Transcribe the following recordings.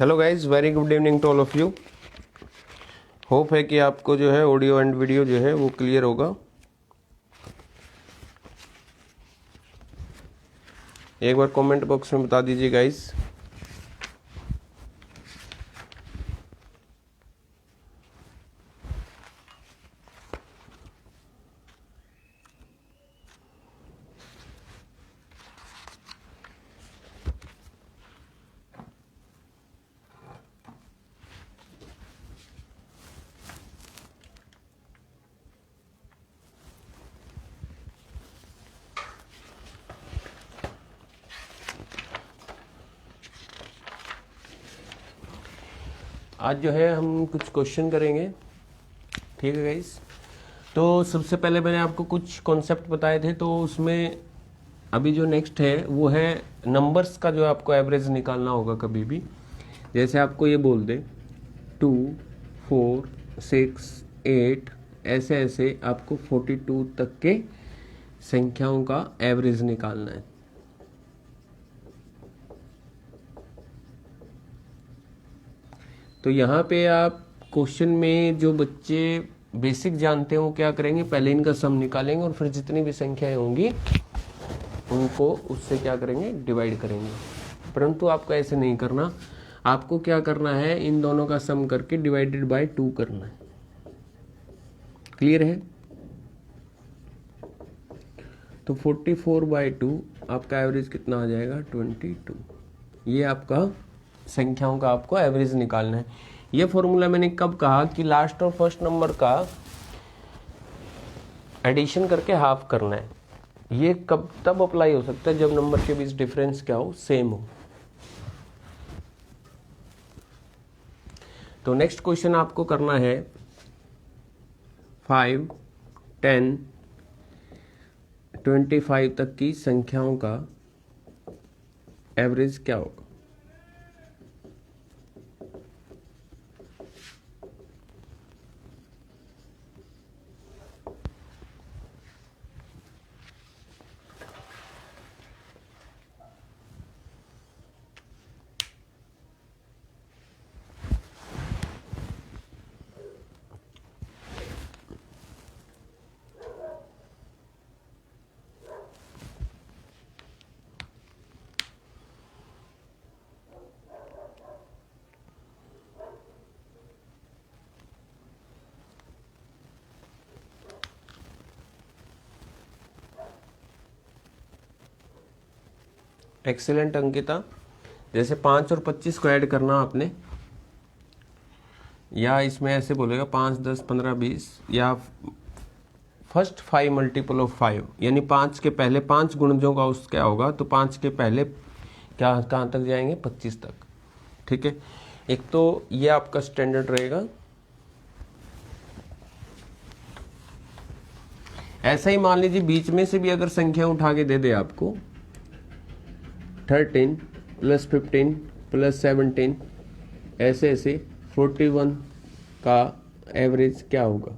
Hello guys, very good evening to all of you. Hope है कि आपको जो है ऑडियो एंड वीडियो जो है वो क्लियर होगा। एक बार कमेंट बॉक्स में बता दीजिए गाइज। आज जो है हम कुछ क्वेश्चन करेंगे, ठीक है गाइज। तो सबसे पहले मैंने आपको कुछ कॉन्सेप्ट बताए थे, तो उसमें अभी जो नेक्स्ट है वो है नंबर्स का जो आपको एवरेज निकालना होगा कभी भी। जैसे आपको ये बोल दे 2, 4, 6, 8, ऐसे ऐसे आपको 42 तक के संख्याओं का एवरेज निकालना है। तो यहाँ पे आप क्वेश्चन में जो बच्चे बेसिक जानते हैं वो क्या करेंगे, पहले इनका सम निकालेंगे और फिर जितनी भी संख्याएं होंगी उनको उससे क्या करेंगे, डिवाइड करेंगे। परंतु आपको ऐसे नहीं करना, आपको क्या करना है, इन दोनों का सम करके डिवाइडेड बाय 2 करना है। क्लियर है? तो 44/2 आपका एवरेज कितना आ जाएगा, 22। ये आपका संख्याओं का आपको एवरेज निकालना है। ये फॉर्मूला मैंने कब कहा कि लास्ट और फर्स्ट नंबर का एडिशन करके हाफ करना है। ये कब तब अप्लाई हो सकता है जब नंबर के बीच डिफरेंस क्या हो, सेम हो। तो नेक्स्ट क्वेश्चन आपको करना है 5, 10, 25 तक की संख्याओं का एवरेज क्या होगा। एक्सीलेंट अंकिता। जैसे 5 और 25 को ऐड करना आपने, या इसमें ऐसे बोलेगा 5, 10, 15, 20, या फर्स्ट 5 मल्टीपल ऑफ 5, यानी 5 के पहले 5 गुणजों का उस क्या होगा, तो 5 के पहले क्या कहाँ तक जाएंगे, 25 तक। ठीक है, एक तो ये आपका स्टैंडर्ड रहेगा। ऐसा ही मान लीजिए बीच में से भी अगर संख्या उठा के दे दे आपको 13 + 15 + 17, ऐसे ऐसे 41 का एवरेज क्या होगा।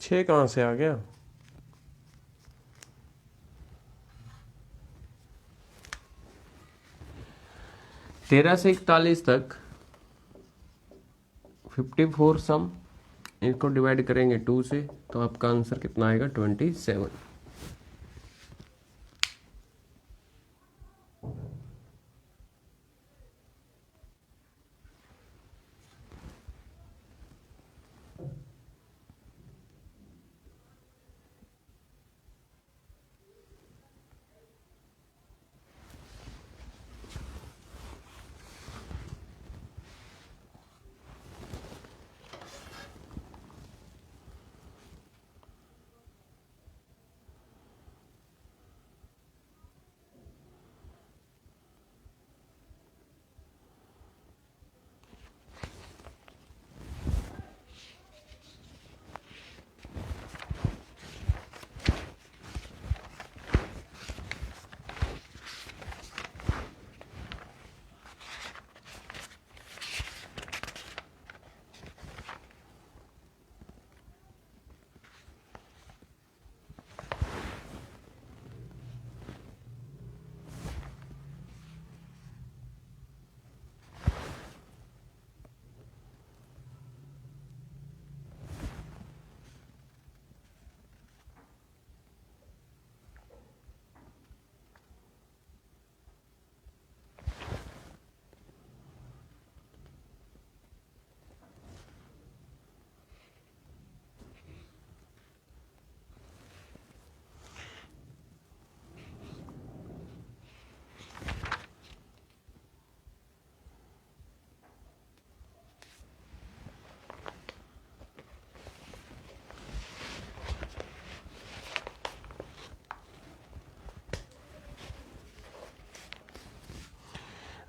छः कहाँ से आ गया। तेरह से 41 तक 54 सम, इनको डिवाइड करेंगे 2 से, तो आपका आंसर कितना आएगा, 27।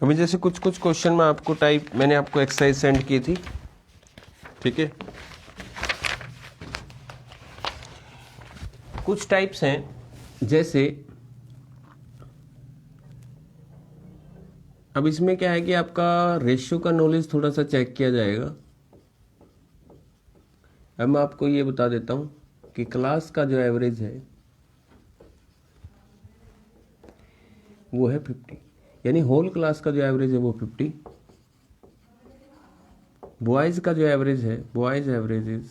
अभी जैसे कुछ कुछ क्वेश्चन में आपको मैंने आपको एक्सरसाइज सेंड की थी, ठीक है। कुछ टाइप्स हैं, जैसे अब इसमें क्या है कि आपका रेशियो का नॉलेज थोड़ा सा चेक किया जाएगा। अब मैं आपको ये बता देता हूं कि क्लास का जो एवरेज है वो है 50, यानी होल क्लास का जो एवरेज है वो 50। बॉयज का जो एवरेज है, boys average is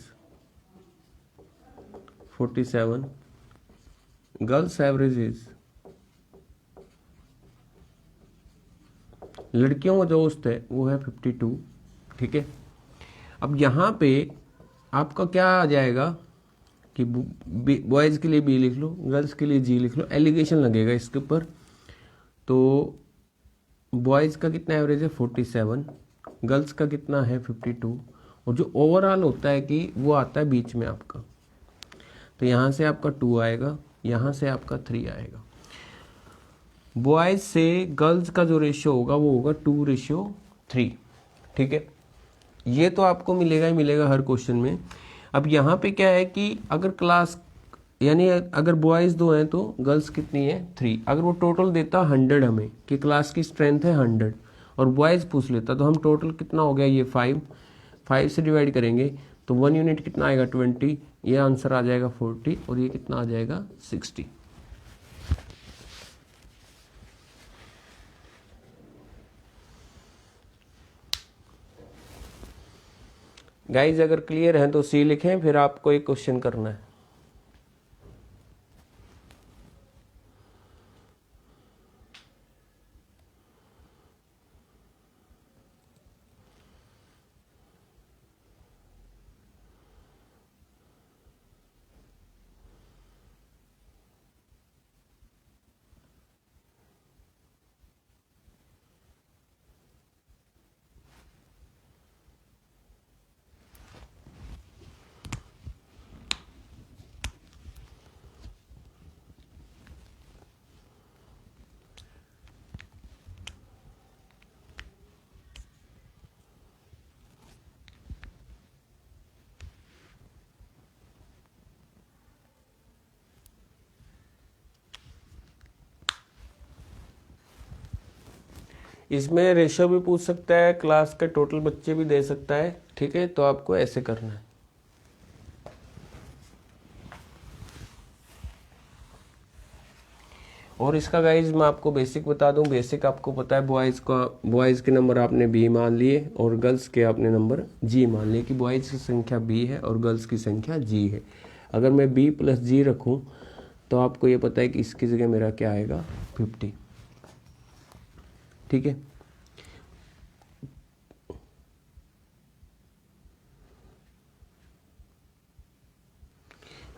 47, girls average is, लड़कियों का जो औसत है वो है 52, ठीक है। अब यहाँ पे आपका क्या आ जाएगा कि बॉयज के लिए बी लिख लो, गर्ल्स के लिए जी लिख लो, एलिगेशन लगेगा इसके ऊपर। तो बॉयज का कितना एवरेज है 47, गर्ल्स का कितना है 52, और जो ओवरऑल होता है कि वो आता है बीच में आपका। तो यहाँ से आपका 2 आएगा, यहाँ से आपका 3 आएगा। बॉयज से गर्ल्स का जो रेशियो होगा वो होगा 2:3, ठीक है। ये तो आपको मिलेगा ही मिलेगा हर क्वेश्चन में। अब यहाँ पे क्या है कि अगर क्लास यानी अगर बॉयज 2 हैं तो गर्ल्स कितनी है 3। अगर वो टोटल देता 100 हमें कि क्लास की स्ट्रेंथ है 100 और बॉयज पूछ लेता, तो हम टोटल कितना हो गया ये 5 से डिवाइड करेंगे तो 1 यूनिट कितना आएगा 20, ये आंसर आ जाएगा 40 और ये कितना आ जाएगा 60। गाइज अगर क्लियर है तो सी लिखें, फिर आपको एक क्वेश्चन करना है। इसमें रेशियो भी पूछ सकता है, क्लास के टोटल बच्चे भी दे सकता है, ठीक है। तो आपको ऐसे करना है। और इसका गाइज मैं आपको बेसिक बता दूं। बेसिक आपको पता है बॉयज़ के नंबर आपने बी मान लिए और गर्ल्स के आपने नंबर जी मान लिए कि बॉयज़ की संख्या बी है और गर्ल्स की संख्या जी है। अगर मैं बी प्लस जी रखूं तो आपको ये पता है कि इसकी जगह मेरा क्या आएगा 50, ठीक है।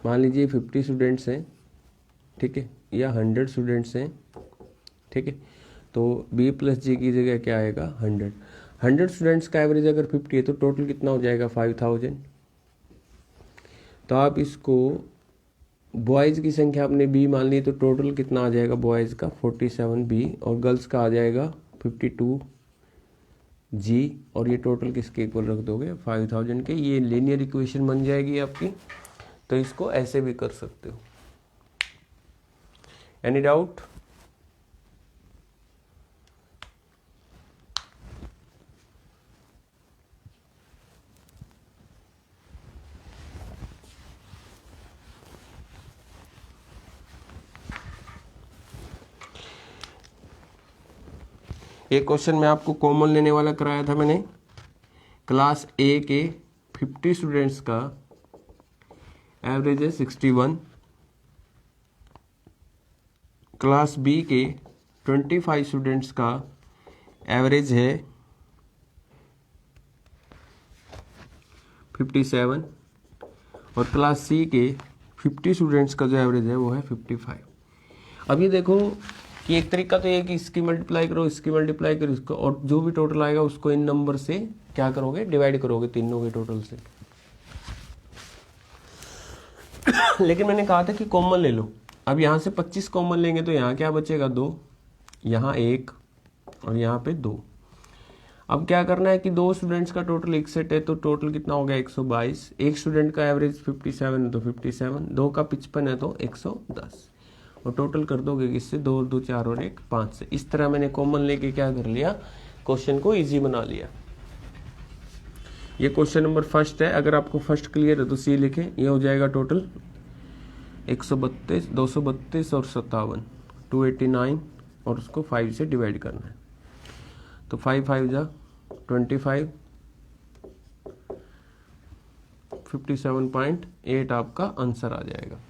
मान लीजिए 50 स्टूडेंट्स हैं, ठीक है, या 100 स्टूडेंट्स हैं, ठीक है। तो b प्लस जी की जगह क्या आएगा 100 स्टूडेंट्स का एवरेज अगर 50 है तो टोटल कितना हो जाएगा 5000। तो आप इसको बॉयज़ की संख्या आपने b मान ली तो टोटल कितना आ जाएगा बॉयज़ का 47b और गर्ल्स का आ जाएगा 52g और ये टोटल किसके इक्वल रख दोगे 5000 के। ये लीनियर इक्वेशन बन जाएगी आपकी। तो इसको ऐसे भी कर सकते हो। Any doubt? एक क्वेश्चन मैं आपको कॉमन लेने वाला कराया था मैंने। क्लास ए के 50 स्टूडेंट्स का एवरेज है 61, क्लास बी के 25 स्टूडेंट्स का एवरेज है 57 और क्लास सी के 50 स्टूडेंट्स का जो एवरेज है वो है 55। अब ये देखो कि एक तरीका तो ये कि इसकी मल्टीप्लाई करो, इसकी मल्टीप्लाई करो, इसको, और जो भी टोटल आएगा उसको इन नंबर से क्या करोगे डिवाइड करोगे तीनों के टोटल से। लेकिन मैंने कहा था कि कॉमन ले लो। अब यहाँ से 25 कॉमन लेंगे तो यहाँ क्या बचेगा 2, यहाँ 1 और यहाँ पे 2। अब क्या करना है कि 2 स्टूडेंट्स का टोटल एक सेट है, तो टोटल कितना हो गया 122। एक स्टूडेंट का एवरेज 57 है तो 57, 2 का 55 है तो 110, और टोटल कर दोगे किससे, 2 2 4 और 1 5 से। इस तरह मैंने कॉमन लेके क्या कर लिया, क्वेश्चन को इजी बना लिया। ये क्वेश्चन नंबर फर्स्ट है। अगर आपको फर्स्ट क्लियर है तो सी लिखें। ये हो जाएगा टोटल 132, 232 और 57, 289, और उसको 5 से डिवाइड करना है। तो 5 5 जा 25, 57.8 आपका आंसर आ जाएगा।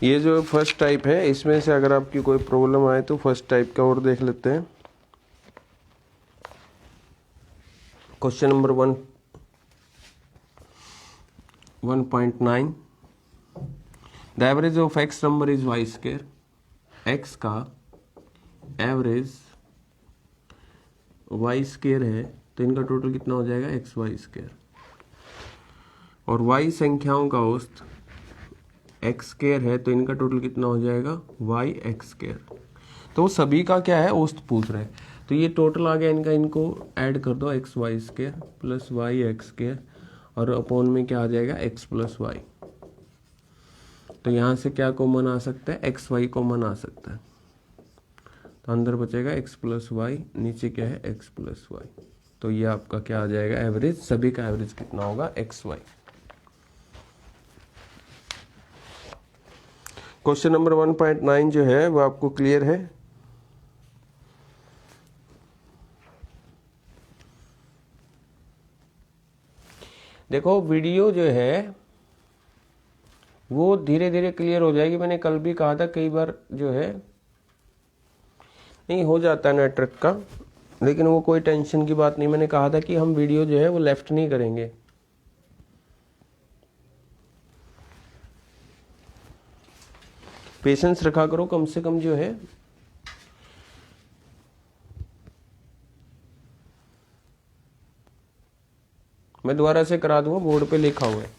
ये जो फर्स्ट टाइप है, इसमें से अगर आपकी कोई प्रॉब्लम आए तो फर्स्ट टाइप का और देख लेते हैं। Question number 1.9, the average of x number is y square. X का एवरेज वाई स्क्वायर है तो इनका टोटल कितना हो जाएगा, एक्स वाई स्क्वायर। और वाई संख्याओं का औसत एक्स स्क्वायर है तो इनका टोटल कितना हो जाएगा, वाई एक्स स्क्वायर। तो सभी का क्या है, औसत पूछ रहे हैं। तो ये टोटल आ गया इनका, इनको ऐड कर दो, x y square plus y x square, और अपॉन में क्या आ जाएगा, एक्स प्लस वाई। तो यहाँ से क्या कॉमन आ सकता है, एक्स वाई कॉमन आ सकता है। तो अंदर बचेगा एक्स प्लस वाई, नीचे क्या है, एक्स प्लस वाई। तो ये आपका क्या आ जाएगा, एवरेज। सभी का एवरेज कितना होगा, एक्स वाई। क्वेश्चन नंबर 1.9 जो है वो आपको क्लियर है। देखो वीडियो जो है वो धीरे धीरे क्लियर हो जाएगी। मैंने कल भी कहा था, कई बार जो है नहीं हो जाता है नेटवर्क का, लेकिन वो कोई टेंशन की बात नहीं। मैंने कहा था कि हम वीडियो जो है वो लेफ्ट नहीं करेंगे। पेशेंस रखा करो कम से कम जो है। मैं दोबारा से करा दूंगा, बोर्ड पे लिखा हुआ है।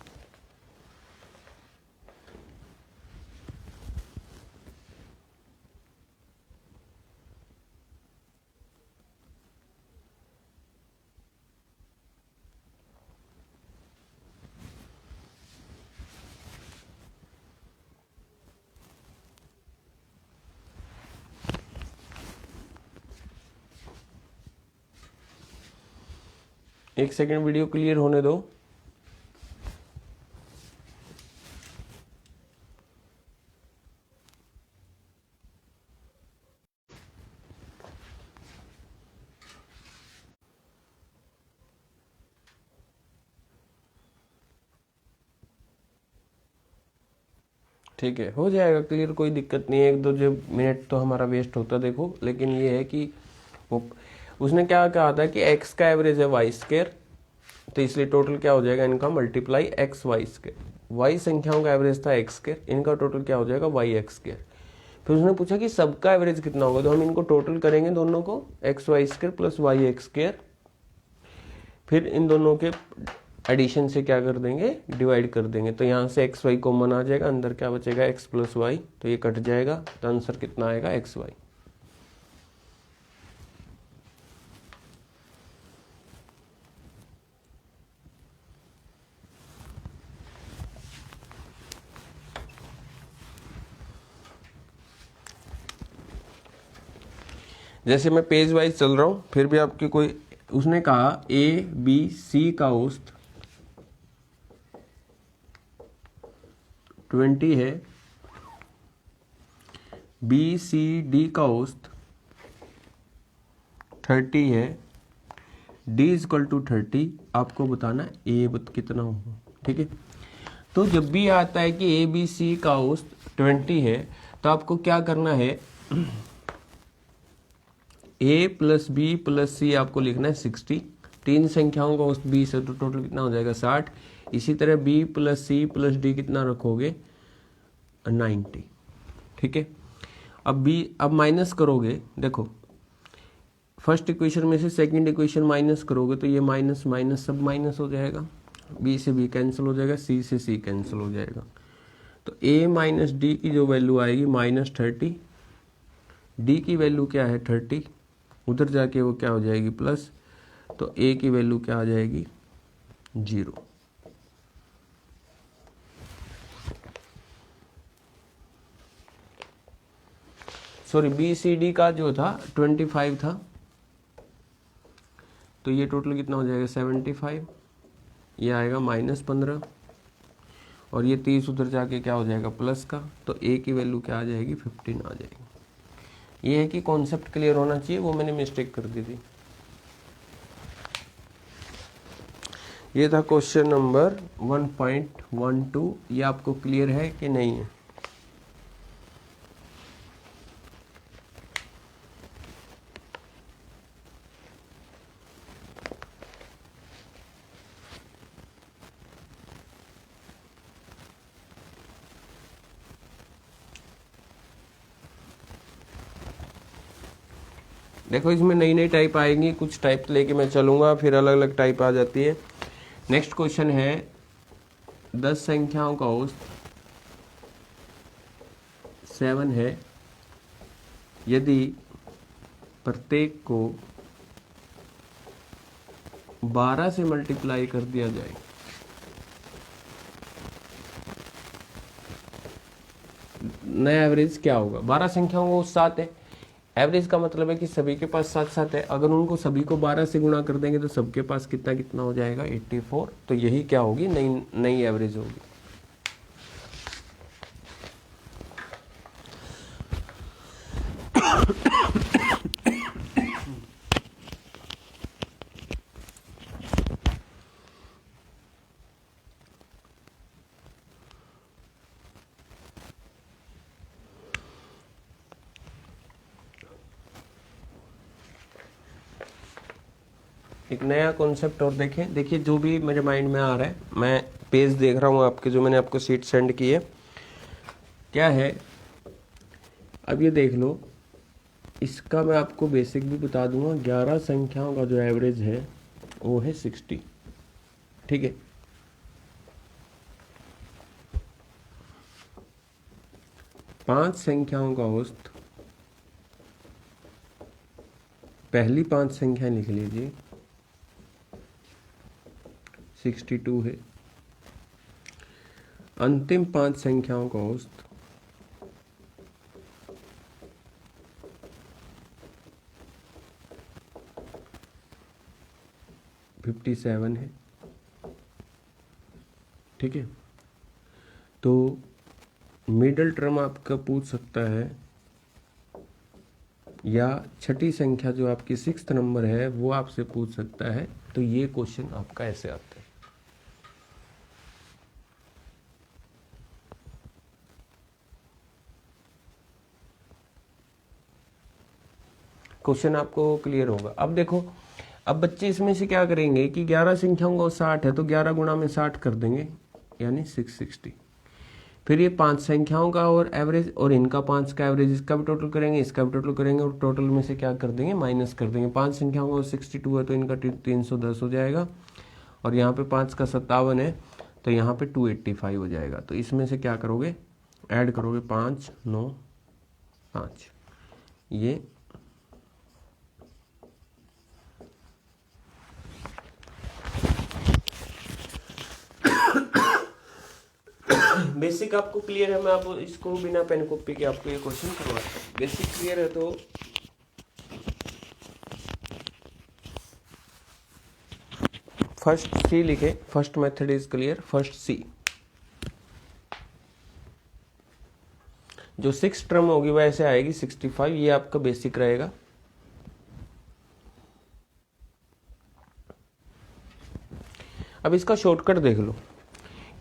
एक सेकंड वीडियो क्लियर होने दो। ठीक है, हो जाएगा क्लियर, कोई दिक्कत नहीं है। 1 2 जो मिनट तो हमारा वेस्ट होता देखो, लेकिन ये है कि वो उसने क्या कहा था कि एक्स का एवरेज है वाई स्क्वायर, तो इसलिए टोटल क्या हो जाएगा इनका, multiply x y square. Y संख्याओं का एवरेज था एक्स स्क्वायर, इनका टोटल क्या हो जाएगा, वाई एक्स स्क्वायर। फिर उसने पूछा कि सबका एवरेज कितना होगा, तो हम इनको टोटल करेंगे दोनों को, x y square plus y x square. फिर इन दोनों के एडिशन से क्या कर देंगे, डिवाइड कर देंगे। तो यहाँ से एक्स वाई कॉमन आ जाएगा, अंदर क्या बचेगा, एक्स प्लस वाई। तो ये कट जाएगा, तो आंसर कितना आएगा, एक्स वाई। जैसे मैं पेज वाइज चल रहा हूं, फिर भी आपकी कोई, उसने कहा ए बी सी का औसत 20 है, बी सी डी का औसत 30 है, डी इज इक्वल टू 30। आपको बताना ए कितना होगा, ठीक है। तो जब भी आता है कि ए बी सी का औसत 20 है, तो आपको क्या करना है, ए प्लस बी प्लस सी आपको लिखना है 60। 3 संख्याओं का औसत 20 है, तो टोटल कितना हो जाएगा 60। इसी तरह b plus c plus d कितना रखोगे, 90। ठीक है, अब माइनस करोगे, देखो फर्स्ट इक्वेशन में से सेकंड इक्वेशन माइनस करोगे तो ये माइनस माइनस सब माइनस हो जाएगा, बी से बी कैंसिल हो जाएगा, सी से सी कैंसिल हो जाएगा। तो a माइनस डी की जो वैल्यू आएगी -30, d की वैल्यू क्या है 30, उधर जाके वो क्या हो जाएगी प्लस, तो a की वैल्यू क्या आ जाएगी 0। सॉरी बी सी डी का जो था 25 था, तो ये टोटल कितना हो जाएगा 75, ये आएगा -15 और ये 30 उधर जाके क्या हो जाएगा प्लस का, तो a की वैल्यू क्या आ जाएगी 15 आ जाएगी। ये है कि कॉन्सेप्ट क्लियर होना चाहिए, वो मैंने मिस्टेक कर दी थी। ये था क्वेश्चन नंबर 1.12। ये आपको क्लियर है कि नहीं है? देखो इसमें नई नई टाइप आएंगी, कुछ टाइप लेके मैं चलूंगा, फिर अलग अलग टाइप आ जाती है। नेक्स्ट क्वेश्चन है 10 संख्याओं का औसत 7 है, यदि प्रत्येक को 12 से मल्टीप्लाई कर दिया जाए नया एवरेज क्या होगा। 12 संख्याओं का औसत 7 है, एवरेज का मतलब है कि सभी के पास 7 है। अगर उनको सभी को 12 से गुणा कर देंगे तो सबके पास कितना कितना हो जाएगा 84। तो यही क्या होगी, नई एवरेज होगी। एक नया कॉन्सेप्ट और देखें। देखिए जो भी मेरे माइंड में आ रहा है, मैं पेज देख रहा हूँ आपके, जो मैंने आपको शीट सेंड की है, क्या है अब ये देख लो। इसका मैं आपको बेसिक भी बता दूंगा। 11 संख्याओं का जो एवरेज है वो है 60। ठीक है, पांच संख्याओं का औसत, पहली 5 संख्या लिख लीजिए 62 है, अंतिम 5 संख्याओं का औसत 57 है। ठीक है, तो मिडिल टर्म आपका पूछ सकता है, या छठी संख्या जो आपकी 6th नंबर है वो आपसे पूछ सकता है। तो ये क्वेश्चन आपका ऐसे आता है। क्वेश्चन आपको क्लियर होगा। अब देखो, अब बच्चे इसमें से क्या करेंगे कि 11 संख्याओं का 60 है तो 11 गुणा में 60 कर देंगे, यानी 660। फिर ये 5 संख्याओं का और एवरेज, और इनका 5 का एवरेज, इसका भी टोटल करेंगे, इसका भी टोटल करेंगे, और टोटल में से क्या कर देंगे, माइनस कर देंगे। 5 संख्याओं का 62 है तो इनका 310 हो जाएगा, और यहाँ पे 5 का 57 है तो यहाँ पे 285 हो जाएगा। तो इसमें से क्या करोगे, ऐड करोगे 5 9 5, ये बेसिक आपको क्लियर है। मैं आपको इसको बिना पेन कॉपी के आपको ये क्वेश्चन करवाता हूँ। बेसिक क्लियर है तो फर्स्ट सी लिखे, first method is clear, first C. जो 6 टर्म होगी वह ऐसे आएगी 65, ये आपका बेसिक रहेगा। अब इसका शॉर्टकट देख लो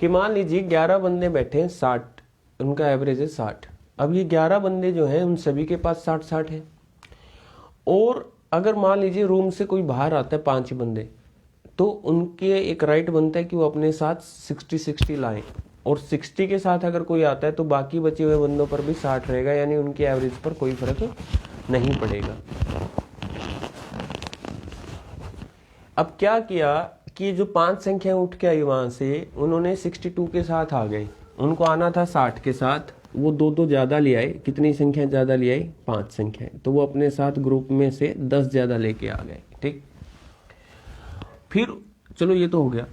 कि मान लीजिए 11 बंदे बैठे हैं, 60, उनका एवरेज है 60। अब ये 11 बंदे जो हैं उन सभी के पास 60 है, और अगर मान लीजिए रूम से कोई बाहर आता है 5 बंदे, तो उनके एक राइट बनता है कि वो अपने साथ 60 लाएं। और 60 के साथ अगर कोई आता है तो बाकी बचे हुए बंदों पर भी 60 रहेगा, यानी उनकी एवरेज पर कोई फर्क नहीं पड़ेगा। अब क्या किया कि जो 5 संख्याएं उठ के आई वहां से, उन्होंने 62 के साथ आ गए, उनको आना था 60 के साथ, वो दो ज्यादा ले आए। कितनी संख्याएं ज्यादा ले आई? 5 संख्याएं। तो वो अपने साथ ग्रुप में से 10 ज्यादा लेके आ गए। ठीक, फिर चलो ये तो हो गया।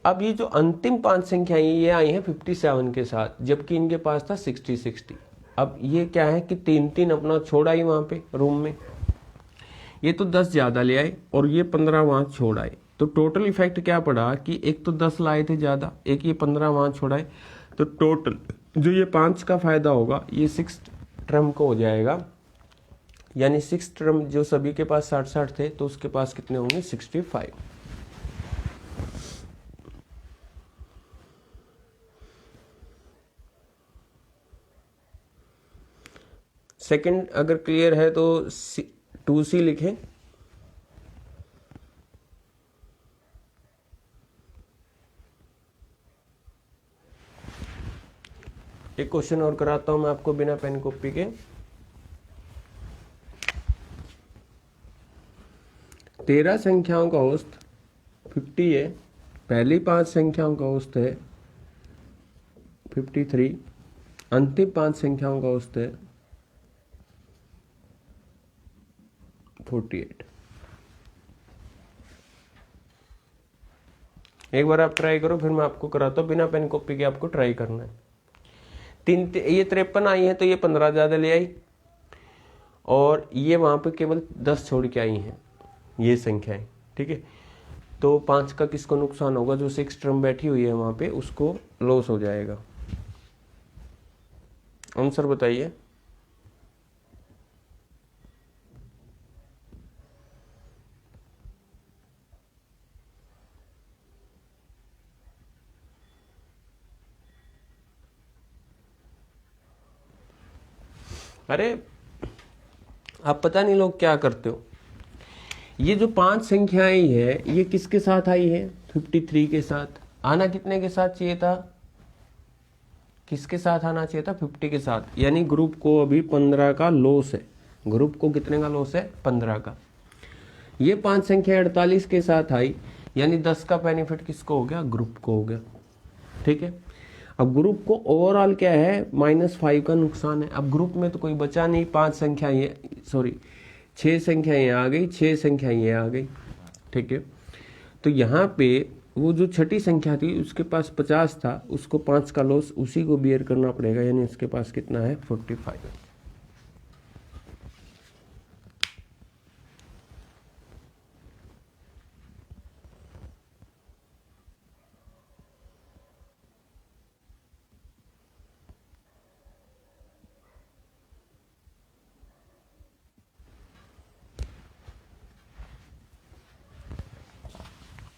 अब ये जो अंतिम 5 संख्याएं ये आई हैं 57 के साथ, जबकि इनके पास था 60। अब ये क्या है कि 3 अपना छोड़ आई वहां पे रूम में, ये तो 10 ज्यादा ले आए और ये 15 वहां छोड़ आए। तो टोटल इफेक्ट क्या पड़ा कि एक तो 10 लाए थे ज्यादा, एक ये 15 वहां छोड़ाए, तो टोटल जो ये 5 का फायदा होगा ये 6 टर्म को हो जाएगा, यानी 6 टर्म जो सभी के पास 60 थे तो उसके पास कितने होंगे? 65। सेकंड अगर क्लियर है तो 2C लिखें। एक क्वेश्चन और कराता हूं मैं आपको बिना पेन कॉपी के। 13 संख्याओं का औसत 50 है, पहली 5 संख्याओं का औसत है 53, अंतिम 5 संख्याओं का औसत है 48। एक बार आप ट्राई करो, फिर मैं आपको कराता हूं बिना पेन कॉपी के, आपको ट्राई करना है। ये 53 आई है तो ये 15 ज्यादा ले आई, और ये वहां पे केवल 10 छोड़ के आई हैं ये संख्याएं। ठीक है, तो 5 का किसको नुकसान होगा? जो 6 टर्म बैठी हुई है वहां पे, उसको लॉस हो जाएगा। आंसर बताइए। अरे आप पता नहीं लोग क्या करते हो, ये जो 5 संख्याएं है ये किसके साथ आई है? 53 के साथ। आना कितने के साथ चाहिए था? किसके साथ आना चाहिए था? 50 के साथ। यानी ग्रुप को अभी 15 का लॉस है। ग्रुप को कितने का लॉस है? 15 का। ये 5 संख्या 48 के साथ आई, यानी 10 का बेनिफिट किसको हो गया? ग्रुप को हो गया। ठीक है, अब ग्रुप को ओवरऑल क्या है? -5 का नुकसान है। अब ग्रुप में तो कोई बचा नहीं, 5 संख्याएं, सॉरी 6 संख्याएं आ गई, 6 संख्याएं आ गई। ठीक है, तो यहाँ पे वो जो छठी संख्या थी उसके पास 50 था, उसको 5 का लॉस उसी को बियर करना पड़ेगा, यानी उसके पास कितना है? 45।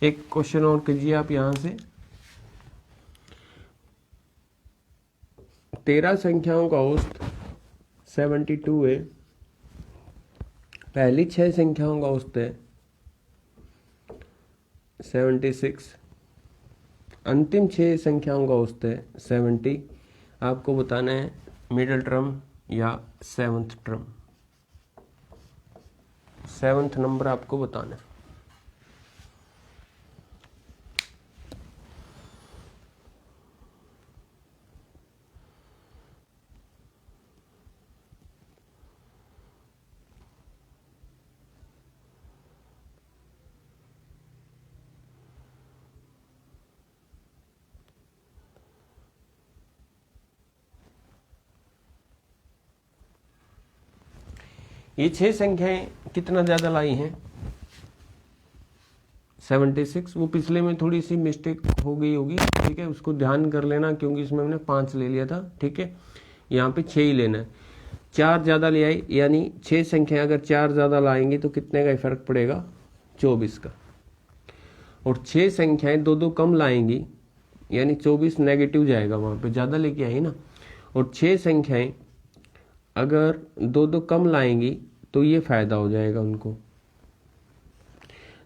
एक क्वेश्चन और कीजिए आप यहां से। 13 संख्याओं का औसत 72 है, पहली 6 संख्याओं का औसत है 76, अंतिम 6 संख्याओं का औसत है 70। आपको बताना है मिडिल टर्म या 7th टर्म, 7th नंबर आपको बताना है। ये 6 संख्याएं कितना ज्यादा लाई हैं? 76। वो पिछले में थोड़ी सी मिस्टेक हो गई होगी, ठीक है, उसको ध्यान कर लेना, क्योंकि इसमें हमने 5 ले लिया था। ठीक है, यहाँ पे 6 ही लेना है। 4 ज्यादा ले आई, यानी 6 संख्याएं अगर 4 ज्यादा लाएंगी तो कितने का फर्क पड़ेगा? 24 का। और 6 संख्याएं 2 कम लाएंगी, यानी 24 नेगेटिव जाएगा, वहां पे ज्यादा लेके आई ना। और 6 संख्याएं अगर 2 कम लाएंगी तो ये फायदा हो जाएगा उनको।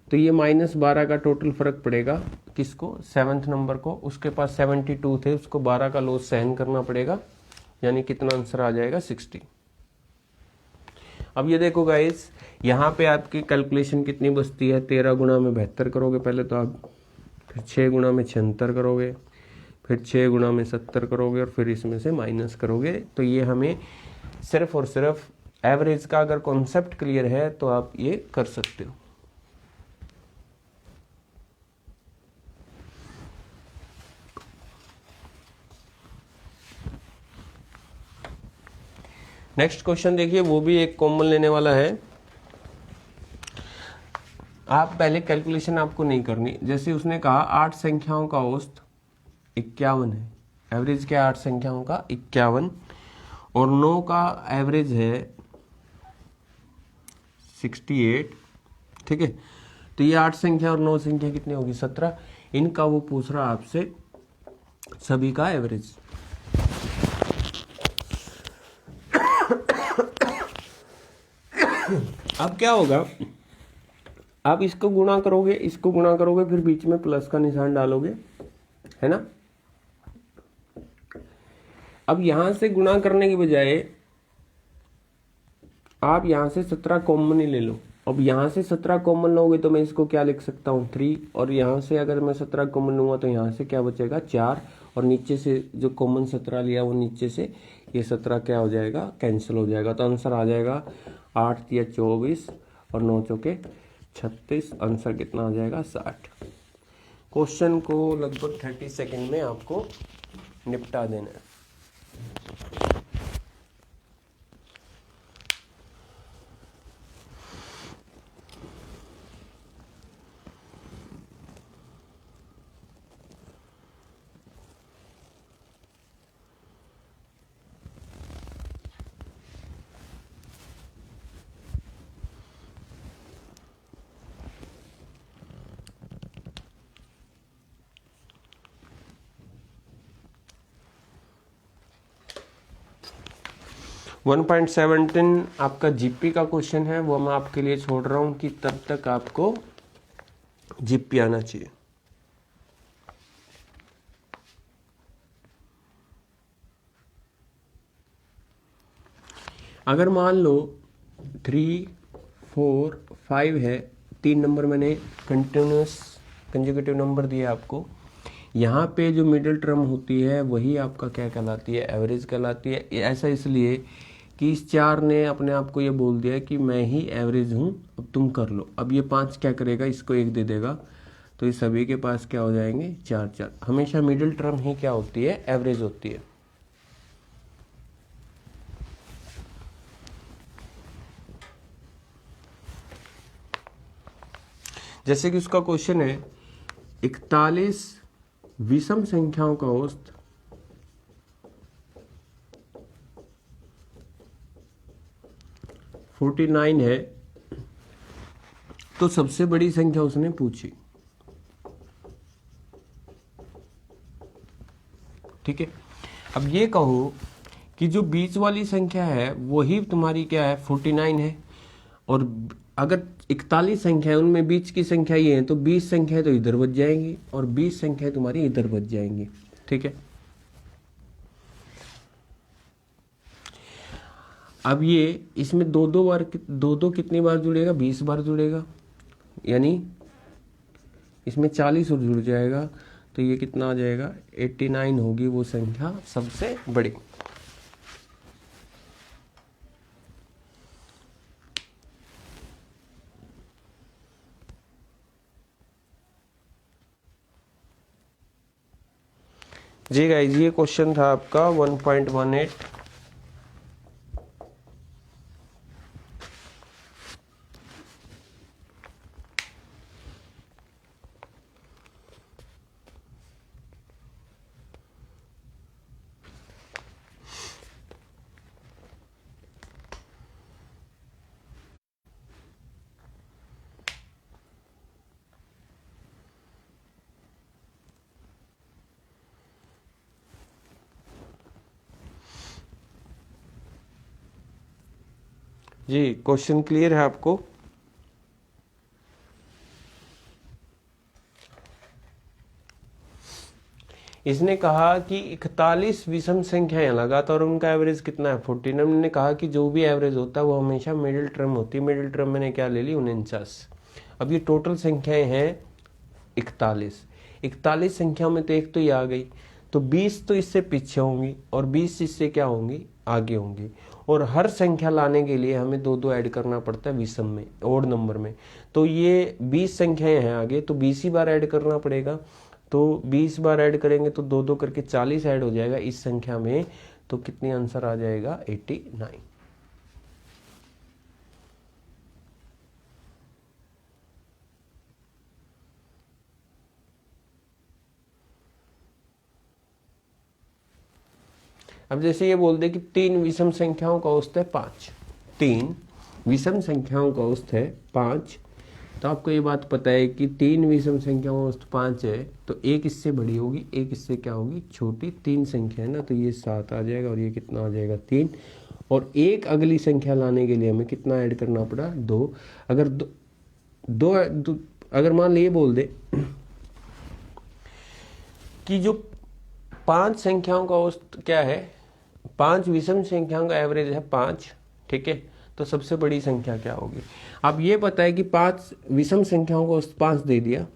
तो ये -12 का टोटल फर्क पड़ेगा किसको, 7th नंबर को। उसके पास 72 थे, उसको 12 का लॉस सहन करना पड़ेगा, यानी कितना आंसर आ जाएगा 60। अब ये देखो गाइस, यहाँ पे आपकी कैलकुलेशन कितनी बचती है, 13 गुणा में 72 करोगे पहले तो आप, फिर 6 गुणा में 76 करोगे, फिर 6 गुणा में 70 करोगे, और फिर इसमें से माइनस करोगे। तो ये हमें सिर्फ और सिर्फ एवरेज का अगर कॉन्सेप्ट क्लियर है तो आप ये कर सकते हो। नेक्स्ट क्वेश्चन देखिए, वो भी एक कॉमन लेने वाला है। आप पहले कैलकुलेशन आपको नहीं करनी, जैसे उसने कहा 8 संख्याओं का औसत 51 है, एवरेज क्या है 8 संख्याओं का 51, और 9 का एवरेज है 68, ठीक है। तो ये 8 संख्या और 9 संख्या कितनी होगी 17, इनका वो पूछ रहा आपसे सभी का एवरेज। अब क्या होगा, आप इसको गुणा करोगे, इसको गुणा करोगे, फिर बीच में प्लस का निशान डालोगे, है ना। अब यहां से गुणा करने की बजाय आप यहां से 17 कॉमन ही ले लो। अब यहां से 17 कॉमन लोगे तो मैं इसको क्या लिख सकता हूँ 3, और यहां से अगर मैं 17 कॉमन लूंगा तो यहां से क्या बचेगा 4, और नीचे से जो कॉमन 17 लिया वो नीचे से ये 17 क्या हो जाएगा कैंसिल हो जाएगा। तो आंसर आ जाएगा 8 या 24 और 9 चौके 36, आंसर कितना आ जाएगा 60। क्वेश्चन को लगभग 30 सेकेंड में आपको निपटा देना है। वन 1.17 आपका जीपी का क्वेश्चन है, वो मैं आपके लिए छोड़ रहा हूं कि तब तक आपको जीपी आना चाहिए। अगर मान लो 3, 4, 5 है, 3 नंबर मैंने कंटिन्यूस कंजुगेटिव नंबर दिया आपको, यहाँ पे जो मिडिल टर्म होती है वही आपका क्या कहलाती है एवरेज कहलाती है। ऐसा इसलिए कि इस 4 ने अपने आप को ये बोल दिया कि मैं ही एवरेज हूँ, अब तुम कर लो। अब ये 5 क्या करेगा, इसको 1 दे देगा, तो ये सभी के पास क्या हो जाएंगे 4 4। हमेशा मिडिल टर्म ही क्या होती है एवरेज होती है। जैसे कि उसका क्वेश्चन है 41 विषम संख्याओं का औसत 49 है, तो सबसे बड़ी संख्या उसने पूछी, ठीक है। अब ये कहो कि जो बीच वाली संख्या है वही तुम्हारी क्या है 49 है, और अगर 41 संख्या है उनमें बीच की संख्या ये है, तो 20 संख्या तो इधर बच जाएंगी और 20 संख्या तुम्हारी इधर बच जाएंगी, ठीक है। अब ये इसमें दो दो कितनी बार जुड़ेगा 20 बार जुड़ेगा, यानी इसमें 40 और जुड़ जाएगा, तो ये कितना आ जाएगा 89 होगी वो संख्या सबसे बड़ी। जी गाइस, ये क्वेश्चन था आपका 1.18। जी क्वेश्चन क्लियर है आपको? इसने कहा कि 41 विषम संख्याएं लगातार, उनका एवरेज कितना है 14। हमने कहा कि जो भी एवरेज होता है वो हमेशा मिडिल टर्म होती है। मिडिल टर्म मैंने क्या ले ली 49। अब ये टोटल संख्याएं हैं 41। 41 संख्या में तो एक तो ये आ गई, तो 20 तो इससे पीछे होंगी और 20 इससे क्या होंगी आगे होंगी। और हर संख्या लाने के लिए हमें दो दो ऐड करना पड़ता है विषम में, ओड नंबर में। तो ये 20 संख्याएं हैं आगे, तो 20 ही बार ऐड करना पड़ेगा। तो 20 बार ऐड करेंगे तो दो दो करके 40 ऐड हो जाएगा इस संख्या में। तो कितनी आंसर आ जाएगा 89। अब जैसे ये बोल दे कि 3 विषम संख्याओं का औसत है 5, 3 विषम संख्याओं का औसत है 5। तो आपको ये बात पता है कि 3 विषम संख्याओं का औसत 5 है, तो एक इससे बड़ी होगी, एक इससे क्या होगी छोटी। 3 संख्या है ना, तो ये 7 आ जाएगा और ये कितना आ जाएगा 3। और एक अगली संख्या लाने के लिए हमें कितना ऐड करना पड़ा 2। अगर दो अगर मान लीजिए बोल दे कि जो 5 संख्याओं का औसत क्या है, 5 विषम संख्याओं का एवरेज है 5, ठीक है। तो सबसे बड़ी संख्या क्या होगी। अब ये पता है कि 5 विषम संख्याओं का औसत 5 दे दिया,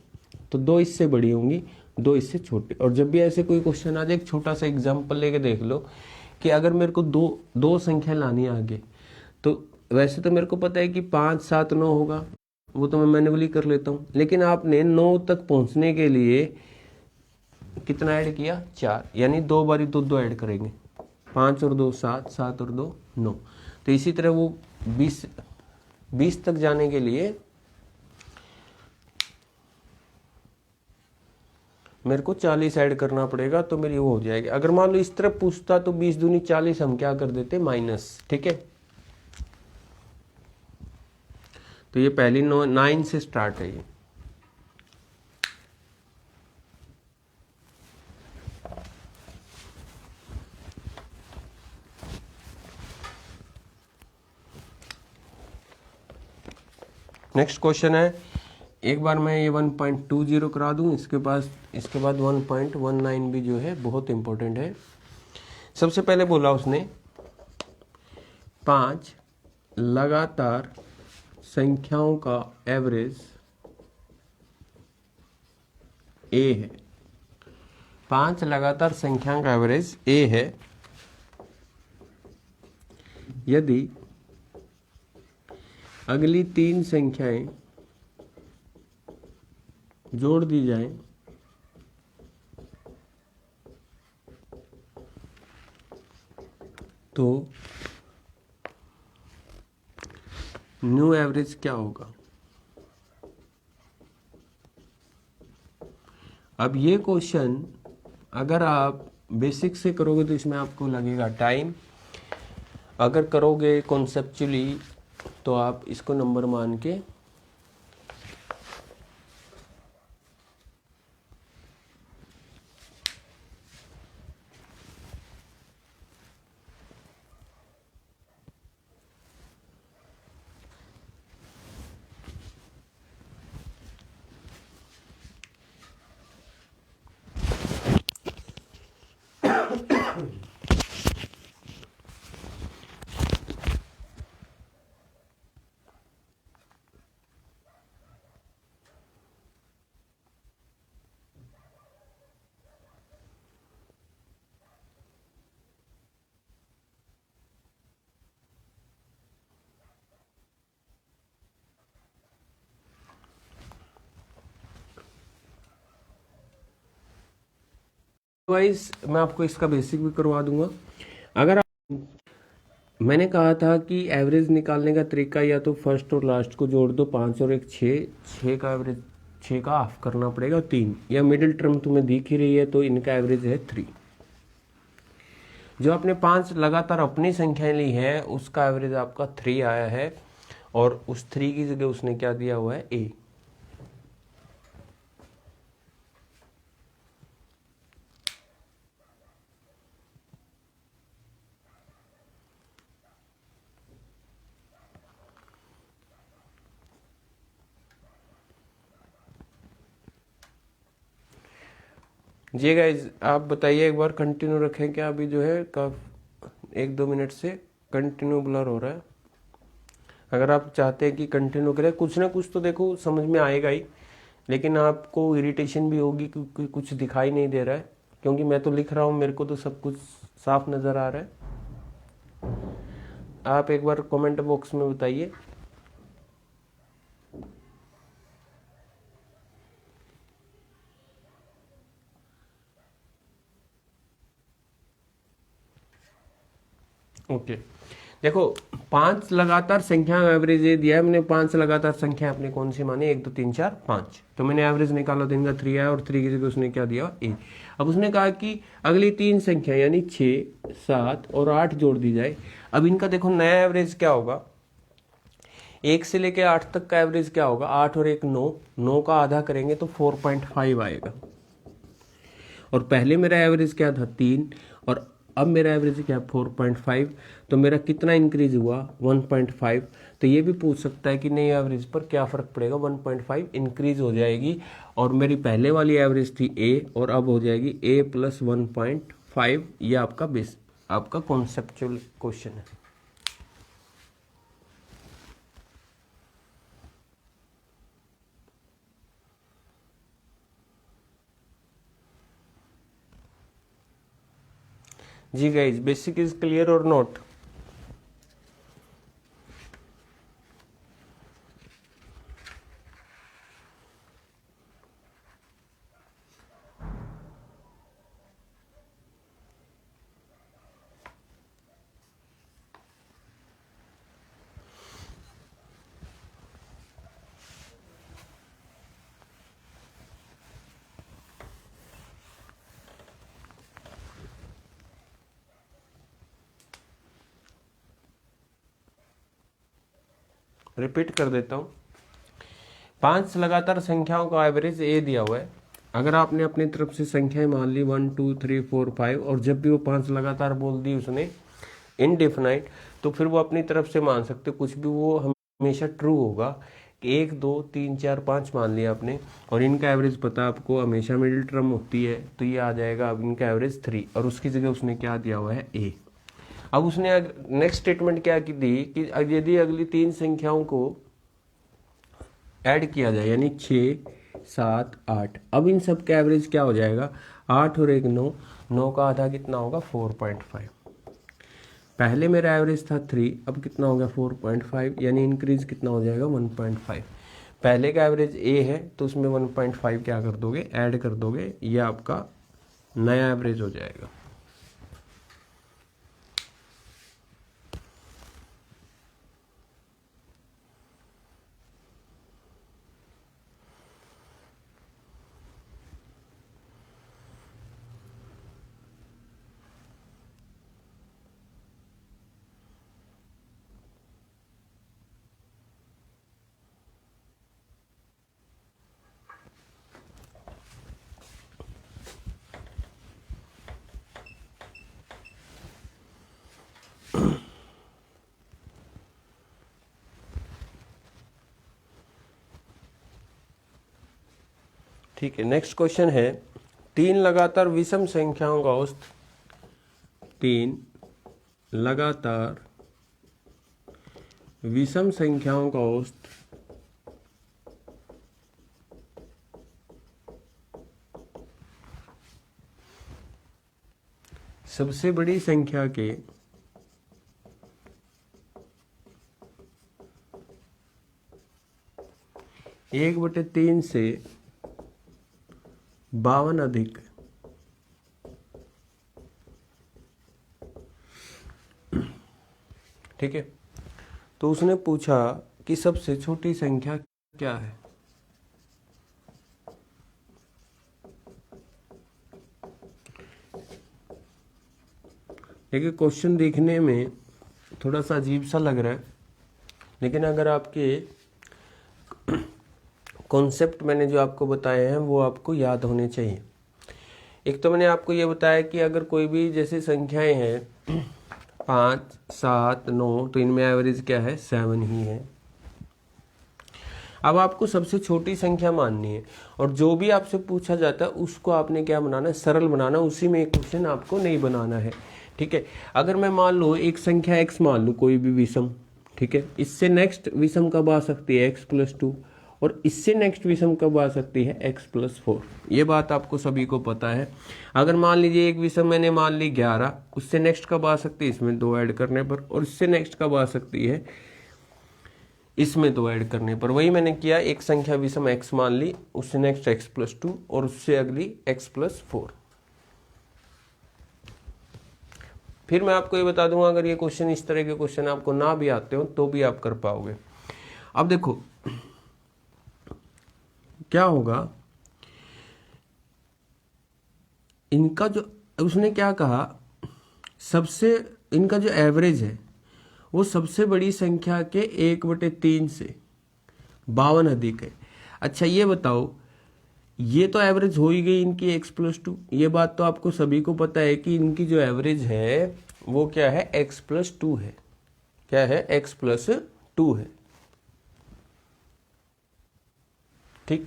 तो 2 इससे बड़ी होंगी, 2 इससे छोटी। और जब भी ऐसे कोई क्वेश्चन आ जाए, एक छोटा सा एग्जांपल लेके देख लो कि अगर मेरे को दो संख्या लानी है आगे, तो वैसे तो मेरे को पता है कि 5 7 9 होगा, वो तो मैं मैन्युअली कर लेता हूँ। लेकिन आपने 9 तक पहुंचने के लिए कितना ऐड किया 4, यानी 2 बारी 2 2 ऐड करेंगे। 5 और 2 7, 7 और 2 9। तो इसी तरह वो 20 तक जाने के लिए मेरे को 40 ऐड करना पड़ेगा, तो मेरी वो हो जाएगी। अगर मान लो इस तरफ पूछता तो 20 दूनी 40 हम क्या कर देते माइनस, ठीक है। तो ये पहली 9 से स्टार्ट है ये। नेक्स्ट क्वेश्चन है, एक बार मैं ये 1.20 करा दूं, इसके बाद 1.19 भी जो है बहुत इंपॉर्टेंट है। सबसे पहले बोला उसने 5 लगातार संख्याओं का एवरेज ए है। 5 लगातार संख्याओं का एवरेज ए है यदि अगली 3 संख्याएं जोड़ दी जाएं तो न्यू एवरेज क्या होगा। अब ये क्वेश्चन अगर आप बेसिक से करोगे तो इसमें आपको लगेगा टाइम, अगर करोगे कॉन्सेप्चुअली तो आप इसको नंबर मान के वाइज मैं आपको इसका बेसिक भी करवा दूंगा। अगर मैंने कहा था कि एवरेज निकालने का तरीका या तो फर्स्ट और लास्ट को जोड़ दो, 5 और 1 6, 6 का एवरेज 6 का हाफ करना पड़ेगा 3, या मिडिल टर्म तुम्हें दिख ही रही है तो इनका एवरेज है 3। जो आपने 5 लगातार अपनी संख्याएं ली है उसका एवरेज आपका 3 आया है, और उस 3 की जगह उसने क्या दिया हुआ है ए। जी गाइज, आप बताइए एक बार, कंटिन्यू रखें क्या? अभी जो है का 1-2 मिनट से कंटिन्यू ब्लर हो रहा है। अगर आप चाहते हैं कि कंटिन्यू करें, कुछ ना कुछ तो देखो समझ में आएगा ही, लेकिन आपको इरिटेशन भी होगी क्योंकि कुछ दिखाई नहीं दे रहा है, क्योंकि मैं तो लिख रहा हूँ, मेरे को तो सब कुछ साफ नज़र आ रहा है। आप एक बार कमेंट बॉक्स में बताइए। ओके, देखो 5 लगातार संख्या एवरेज ये दिया है मैंने। 5 लगातार संख्या अपने कौन सी मानी? 1 2 3 4 5। तो मैंने एवरेज निकाला तो इनका 3 आया, और 3 की जगह उसने क्या दिया? ए। अब उसने कहा कि अगली 3 संख्या यानी 6 7 और 8 जोड़ दी जाए। अब इनका देखो नया एवरेज क्या होगा? 1 से लेके 8 तक का एवरेज क्या होगा? 8 और 1 9, 9 का आधा करेंगे तो 4.5 आएगा। और पहले मेरा एवरेज क्या था? 3, और अब मेरा एवरेज क्या है? 4.5। तो मेरा कितना इंक्रीज हुआ? 1.5। तो ये भी पूछ सकता है कि नहीं एवरेज पर क्या फ़र्क पड़ेगा? 1.5 इंक्रीज हो जाएगी, और मेरी पहले वाली एवरेज थी ए, और अब हो जाएगी ए प्लस 1.5। ये आपका बेस, आपका कॉन्सेप्चुअल क्वेश्चन है। जी गाइज, बेसिक इज क्लियर और नॉट? रिपीट कर देता हूँ। 5 लगातार संख्याओं का एवरेज ए दिया हुआ है। अगर आपने अपनी तरफ से संख्याएं मान ली 1 2 3 4 5, और जब भी वो 5 लगातार बोल दी उसने इनडेफिनाइट, तो फिर वो अपनी तरफ से मान सकते कुछ भी, वो हमेशा ट्रू होगा। 1 2 3 4 5 मान लिया आपने, और इनका एवरेज पता आपको हमेशा मिडिल टर्म होती है, तो ये आ जाएगा अब इनका एवरेज 3, और उसकी जगह उसने क्या दिया हुआ है? ए। अब उसने नेक्स्ट स्टेटमेंट क्या की दी कि यदि अगली 3 संख्याओं को ऐड किया जाए, यानी 6 7 8, अब इन सब का एवरेज क्या हो जाएगा? 8 और 1 9, 9 का आधा कितना होगा? 4.5। पहले मेरा एवरेज था 3, अब कितना हो गया? 4.5, यानी इंक्रीज कितना हो जाएगा? 1.5। पहले का एवरेज ए है, तो उसमें 1.5 क्या कर दोगे? ऐड कर दोगे, ये आपका नया एवरेज हो जाएगा। ठीक है, नेक्स्ट क्वेश्चन है, 3 लगातार विषम संख्याओं का औसत, 3 लगातार विषम संख्याओं का औसत सबसे बड़ी संख्या के 1/3 से 52 अधिक ठीक है। तो उसने पूछा कि सबसे छोटी संख्या क्या है? देखिए, क्वेश्चन देखने में थोड़ा सा अजीब सा लग रहा है, लेकिन अगर आपके कॉन्सेप्ट मैंने जो आपको बताए हैं वो आपको याद होने चाहिए। एक तो मैंने आपको ये बताया कि अगर कोई भी जैसे संख्याएं हैं 5 7 9, तो इनमें एवरेज क्या है? 7 ही है। अब आपको सबसे छोटी संख्या माननी है और जो भी आपसे पूछा जाता है उसको आपने क्या बनाना है, सरल बनाना, उसी में एक क्वेश्चन आपको नहीं बनाना है। ठीक है, अगर मैं मान लो एक संख्या x मान लूँ, कोई भी विषम, ठीक है, इससे नेक्स्ट विषम कब आ सकती है x+2, और इससे नेक्स्ट विषम कब आ सकती है x+4। ये बात आपको सभी को पता है। अगर मान लीजिए एक विषम मैंने मान ली 11, उससे नेक्स्ट कब आ सकती है, इसमें 2 ऐड करने पर, और इससे नेक्स्ट कब आ सकती है, इसमें 2 ऐड करने पर। वही मैंने किया, एक संख्या विषम x मान ली, उससे नेक्स्ट x+2 और उससे अगली x+4। फिर मैं आपको ये बता दूंगा, अगर ये क्वेश्चन, इस तरह के क्वेश्चन आपको ना भी आते हो तो भी आप कर पाओगे। अब देखो क्या होगा, इनका जो, उसने क्या कहा, सबसे इनका जो एवरेज है वो सबसे बड़ी संख्या के 1/3 से 52 अधिक है। अच्छा ये बताओ, ये तो एवरेज हो ही गई इनकी x+2, ये बात तो आपको सभी को पता है कि इनकी जो एवरेज है वो क्या है, x+2 है। क्या है, x+2 है। ठीक,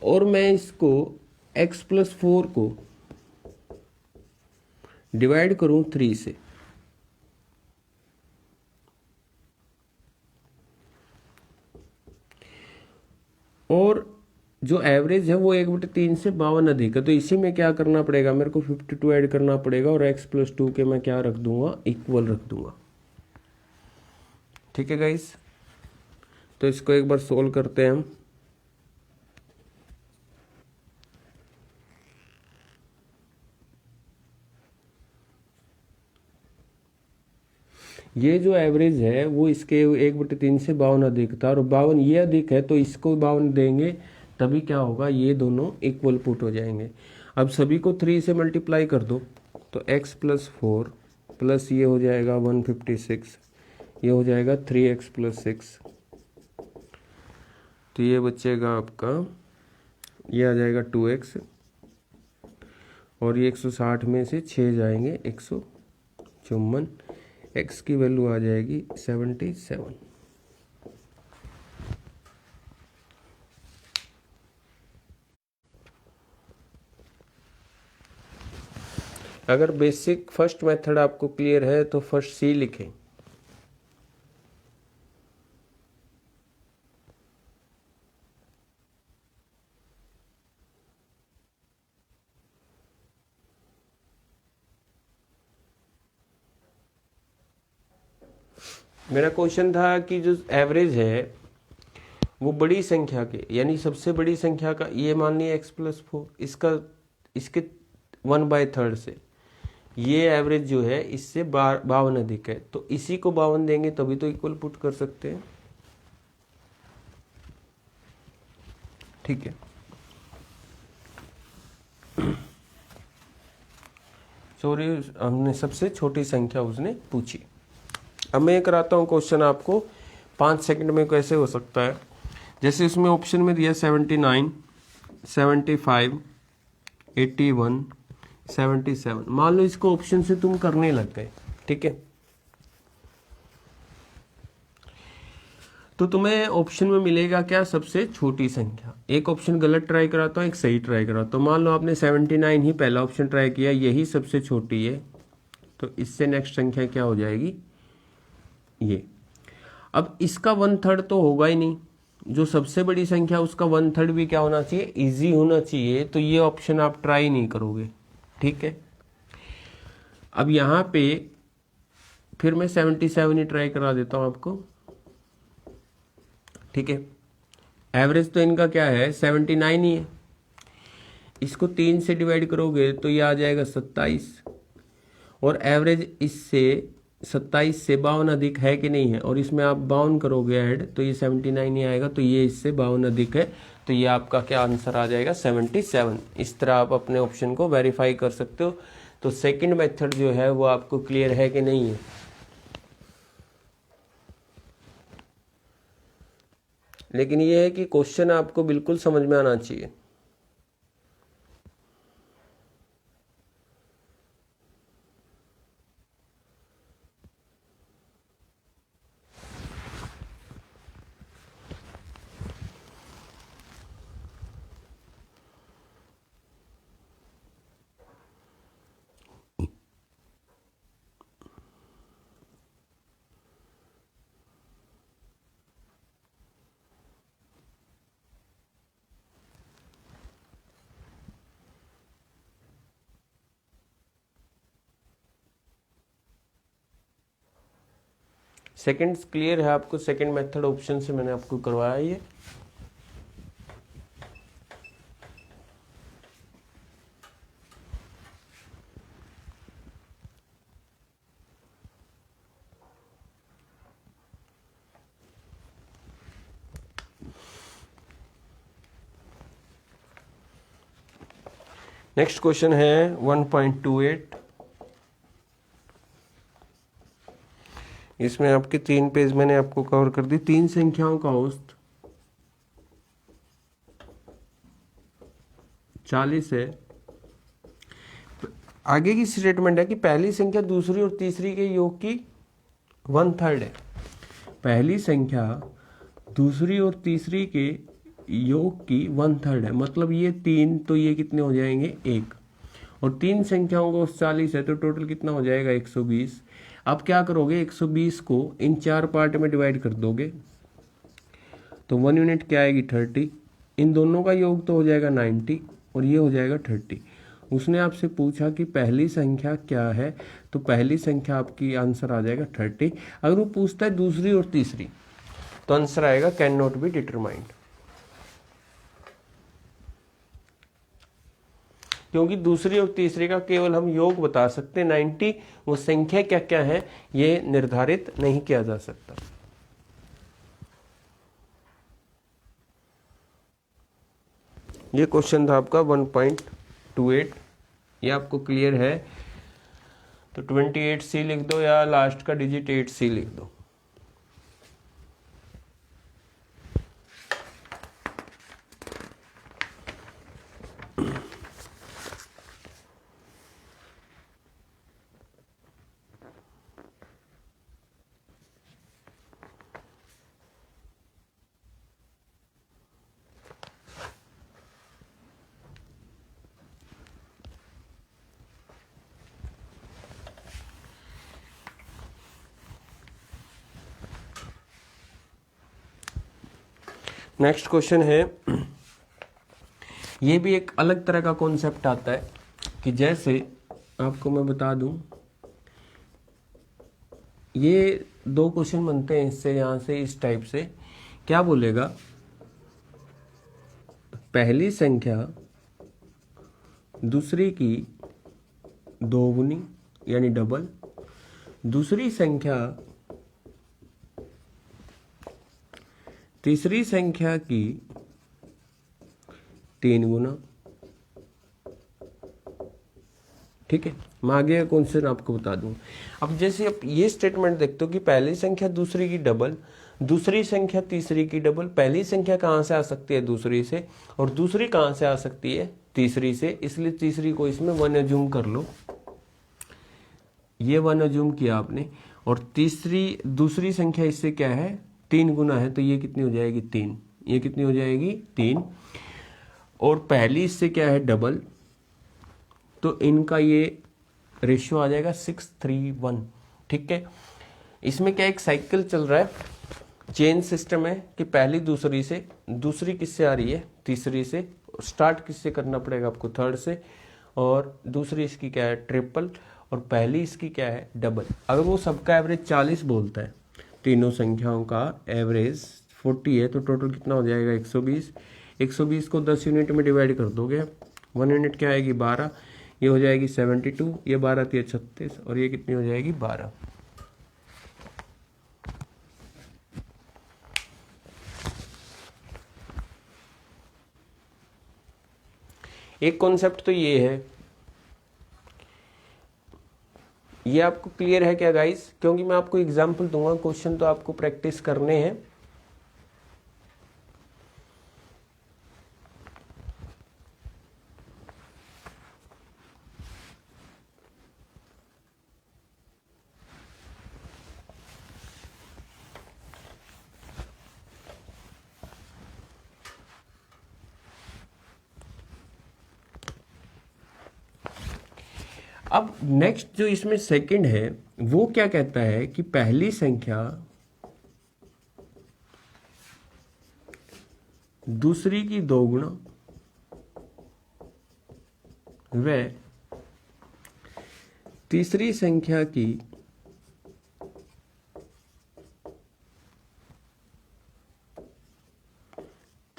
और मैं इसको x+4 को डिवाइड करूं 3 से, और जो एवरेज है वो 1/3 से 52 अधिक है, तो इसी में क्या करना पड़ेगा, मेरे को 52 ऐड करना पड़ेगा और x+2 के मैं क्या रख दूंगा, इक्वल रख दूंगा। ठीक है गाइस, तो इसको एक बार सोल्व करते हैं हम। ये जो एवरेज है वो इसके 1/3 से 52 अधिक था, और 52 ये अधिक है, तो इसको 52 देंगे तभी क्या होगा, ये दोनों इक्वल पुट हो जाएंगे। अब सभी को 3 से मल्टीप्लाई कर दो, तो x+4 प्लस ये हो जाएगा 156, ये हो जाएगा 3x+6, तो ये बचेगा आपका, ये आ जाएगा 2x, और ये 160 में से 6 जाएंगे 154, x की वैल्यू आ जाएगी 77। अगर बेसिक फर्स्ट मेथड आपको क्लियर है तो फर्स्ट सी लिखें। मेरा क्वेश्चन था कि जो एवरेज है वो बड़ी संख्या के, यानी सबसे बड़ी संख्या का, ये मान लिया x+4, इसका, इसके 1/3 से ये एवरेज जो है इससे 52 अधिक है, तो इसी को 52 देंगे तभी तो इक्वल पुट कर सकते हैं। ठीक है, सॉरी, हमने सबसे छोटी संख्या उसने पूछी। अब मैं कराता हूँ क्वेश्चन आपको 5 सेकंड में कैसे हो सकता है। जैसे उसमें ऑप्शन में दिया 79, 75, 81, 77। मान लो इसको ऑप्शन से तुम करने लग गए, ठीक है, तो तुम्हें ऑप्शन में मिलेगा क्या, सबसे छोटी संख्या। एक ऑप्शन गलत ट्राई कराता हूँ, एक सही ट्राई कराता हूँ। मान लो आपने 79 ही पहला ऑप्शन ट्राई किया, यही सबसे छोटी है, तो इससे नेक्स्ट संख्या क्या हो जाएगी, ये। अब इसका 1/3 तो होगा ही नहीं, जो सबसे बड़ी संख्या उसका 1/3 भी क्या होना चाहिए, इजी होना चाहिए, तो ये ऑप्शन आप ट्राई नहीं करोगे। ठीक है, अब यहाँ पे फिर मैं 77 ही ट्राई करा देता हूँ आपको। ठीक है, एवरेज तो इनका क्या है, 79 ही है, इसको 3 से डिवाइड करोगे तो ये आ जाएगा 27, और एवरेज इससे 27 से 52 अधिक है कि नहीं है, और इसमें आप 52 करोगे ऐड तो ये 79 ही आएगा, तो ये इससे 52 अधिक है, तो ये आपका क्या आंसर आ जाएगा, 77। इस तरह आप अपने ऑप्शन को वेरीफाई कर सकते हो। तो सेकंड मेथड जो है वो आपको क्लियर है कि नहीं है। लेकिन ये है कि क्वेश्चन आपको बिल्कुल समझ में आना चाहिए। सेकंड क्लियर है आपको? सेकंड मेथड ऑप्शन से मैंने आपको करवाया ये। नेक्स्ट क्वेश्चन है 1.28। इसमें आपके 3 पेज मैंने आपको कवर कर दी। 3 संख्याओं का औसत 40 है। आगे की स्टेटमेंट है कि पहली संख्या दूसरी और तीसरी के योग की 1/3 है। पहली संख्या दूसरी और तीसरी के योग की 1/3 है, मतलब ये 3, तो ये कितने हो जाएंगे 1। और 3 संख्याओं का औसत 40 है, तो टोटल कितना हो जाएगा 120। अब क्या करोगे, 120 को इन 4 पार्ट में डिवाइड कर दोगे, तो 1 यूनिट क्या आएगी 30। इन दोनों का योग तो हो जाएगा 90 और ये हो जाएगा 30। उसने आपसे पूछा कि पहली संख्या क्या है, तो पहली संख्या आपकी आंसर आ जाएगा 30। अगर वो पूछता है दूसरी और तीसरी, तो आंसर आएगा कैन नॉट बी डिटरमाइंड, क्योंकि दूसरी और तीसरी का केवल हम योग बता सकते हैं। 90 वो संख्या क्या क्या है ये निर्धारित नहीं किया जा सकता। ये क्वेश्चन था आपका 1.28। ये आपको क्लियर है तो 28C लिख दो या लास्ट का डिजिट 8C लिख दो। नेक्स्ट क्वेश्चन है, ये भी एक अलग तरह का कॉन्सेप्ट आता है कि जैसे आपको मैं बता दूं, ये 2 क्वेश्चन बनते हैं इससे, यहां से इस टाइप से। क्या बोलेगा, पहली संख्या दूसरी की 2 गुनी यानी डबल, दूसरी संख्या तीसरी संख्या की 3 गुना। ठीक है, मैं आगे का क्वेश्चन आपको बता दूं। अब जैसे आप ये स्टेटमेंट देखते हो कि पहली संख्या दूसरी की डबल, दूसरी संख्या तीसरी की डबल। पहली संख्या कहां से आ सकती है दूसरी से, और दूसरी कहां से आ सकती है तीसरी से, इसलिए तीसरी को इसमें 1 अज्यूम कर लो। ये 1 अज्यूम किया आपने, और दूसरी संख्या इससे क्या है 3 गुना है, तो ये कितनी हो जाएगी 3। ये कितनी हो जाएगी 3। और पहली इससे क्या है डबल, तो इनका ये रेशियो आ जाएगा 6:3:1। ठीक है, इसमें क्या एक साइकिल चल रहा है, चेन सिस्टम है कि पहली दूसरी से, दूसरी किससे आ रही है तीसरी से, स्टार्ट किससे करना पड़ेगा आपको 3rd से, और दूसरी इसकी क्या है ट्रिपल, और पहली इसकी क्या है डबल। अगर वो सबका एवरेज 40 बोलता है, तीनों संख्याओं का एवरेज 40 है, तो टोटल कितना हो जाएगा 120। 120 को 10 यूनिट में डिवाइड कर दोगे, 1 यूनिट क्या आएगी 12, ये हो जाएगी 72, ये 12 थी 36, और ये कितनी हो जाएगी 12। एक कॉन्सेप्ट तो ये है, ये आपको क्लियर है क्या गाइस? क्योंकि मैं आपको एग्जांपल दूंगा, क्वेश्चन तो आपको प्रैक्टिस करने हैं। अब नेक्स्ट जो इसमें सेकंड है वो क्या कहता है कि पहली संख्या दूसरी की 2 गुना व तीसरी संख्या की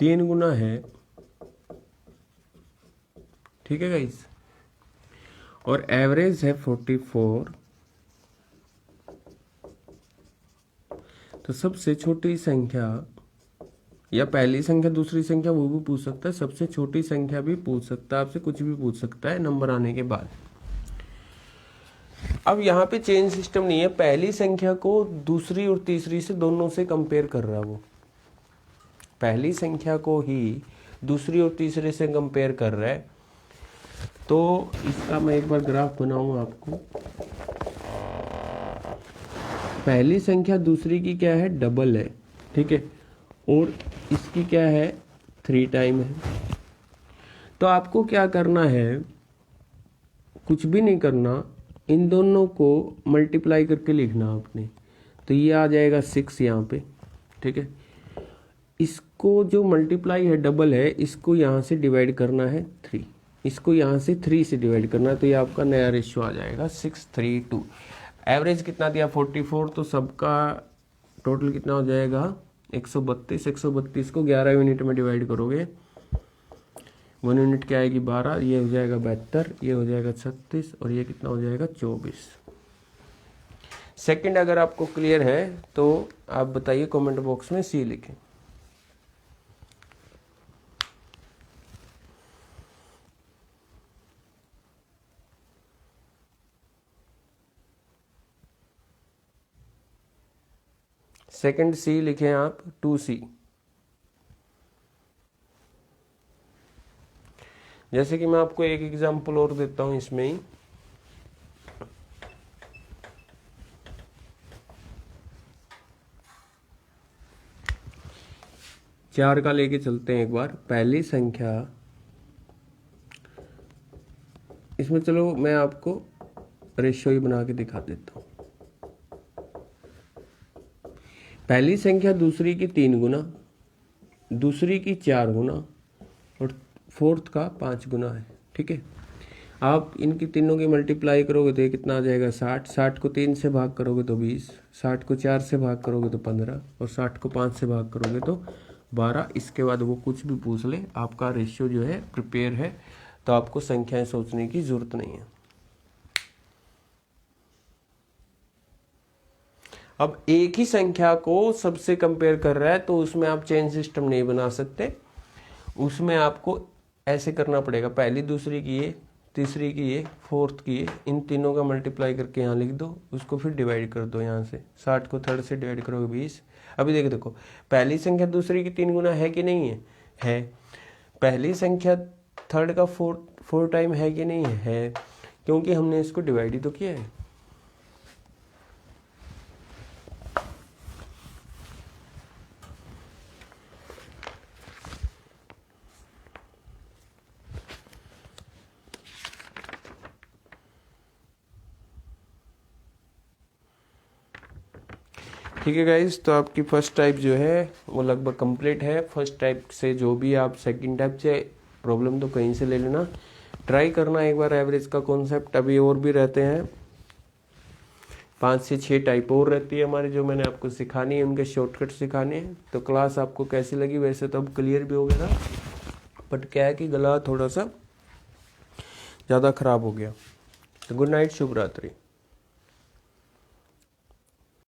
3 गुना है, ठीक है गाइस, और एवरेज है 44, तो सबसे छोटी संख्या या पहली संख्या दूसरी संख्या वो भी पूछ सकता है, सबसे छोटी संख्या भी पूछ सकता है, आपसे कुछ भी पूछ सकता है नंबर आने के बाद। अब यहाँ पे चेन सिस्टम नहीं है, पहली संख्या को दूसरी और तीसरी से दोनों से कंपेयर कर रहा है वो, पहली संख्या को ही दूसरी और तीसरे से कंपेयर कर रहा है। तो इसका मैं एक बार ग्राफ बनाऊं आपको। पहली संख्या दूसरी की क्या है, डबल है, ठीक है, और इसकी क्या है, 3 टाइम है। तो आपको क्या करना है, कुछ भी नहीं करना, इन दोनों को मल्टीप्लाई करके लिखना आपने। तो ये आ जाएगा 6 यहाँ पे, ठीक है। इसको जो मल्टीप्लाई है डबल है, इसको यहाँ से डिवाइड करना है 3, इसको यहाँ से 3 से डिवाइड करना है, तो ये आपका नया रेशियो आ जाएगा 632। एवरेज कितना दिया 44, तो सबका टोटल कितना हो जाएगा 132। 132 को 11 यूनिट में डिवाइड करोगे, 1 यूनिट क्या आएगी 12, ये हो जाएगा 72, ये हो जाएगा 36, और ये कितना हो जाएगा 24। सेकंड अगर आपको क्लियर है तो आप बताइए कमेंट बॉक्स में सी लिखें। सेकंड सी लिखें आप, 2C। जैसे कि मैं आपको एक एग्जांपल और देता हूं इसमें ही। चार का लेके चलते हैं एक बार। पहली संख्या, इसमें चलो मैं आपको रेशियो ही बना के दिखा देता हूं। पहली संख्या दूसरी की 3 गुना, दूसरी की 4 गुना, और फोर्थ का 5 गुना है, ठीक है। आप इनकी तीनों की मल्टीप्लाई करोगे तो ये कितना आ जाएगा 60। 60 को 3 से भाग करोगे तो 20, 60 को 4 से भाग करोगे तो 15, और 60 को 5 से भाग करोगे तो 12। इसके बाद वो कुछ भी पूछ ले, आपका रेशियो जो है प्रिपेयर है, तो आपको संख्याएं सोचने की जरूरत नहीं है। अब एक ही संख्या को सबसे कंपेयर कर रहा है, तो उसमें आप चेन सिस्टम नहीं बना सकते, उसमें आपको ऐसे करना पड़ेगा। पहली दूसरी की ये, तीसरी की ये, फोर्थ की ये, इन तीनों का मल्टीप्लाई करके यहाँ लिख दो, उसको फिर डिवाइड कर दो यहाँ से। 60 को थर्ड से डिवाइड करोगे 20। अभी देखो पहली संख्या दूसरी की 3 गुना है कि नहीं है, है। पहली संख्या थर्ड का 4 टाइम है कि नहीं है, क्योंकि हमने इसको डिवाइड ही तो किया है। ठीक है गाइस, तो आपकी फर्स्ट टाइप जो है वो लगभग कंप्लीट है। फर्स्ट टाइप से जो भी आप सेकंड टाइप से प्रॉब्लम तो कहीं से ले लेना, ट्राई करना एक बार एवरेज का कॉन्सेप्ट। अभी और भी रहते हैं, 5 से 6 टाइप और रहती है हमारी, जो मैंने आपको सिखानी है, उनके शॉर्टकट सिखाने हैं। तो क्लास आपको कैसी लगी, वैसे तो अब क्लियर भी हो गया था, बट क्या है कि गला थोड़ा सा ज़्यादा खराब हो गया। तो गुड नाइट, शुभ रात्रि।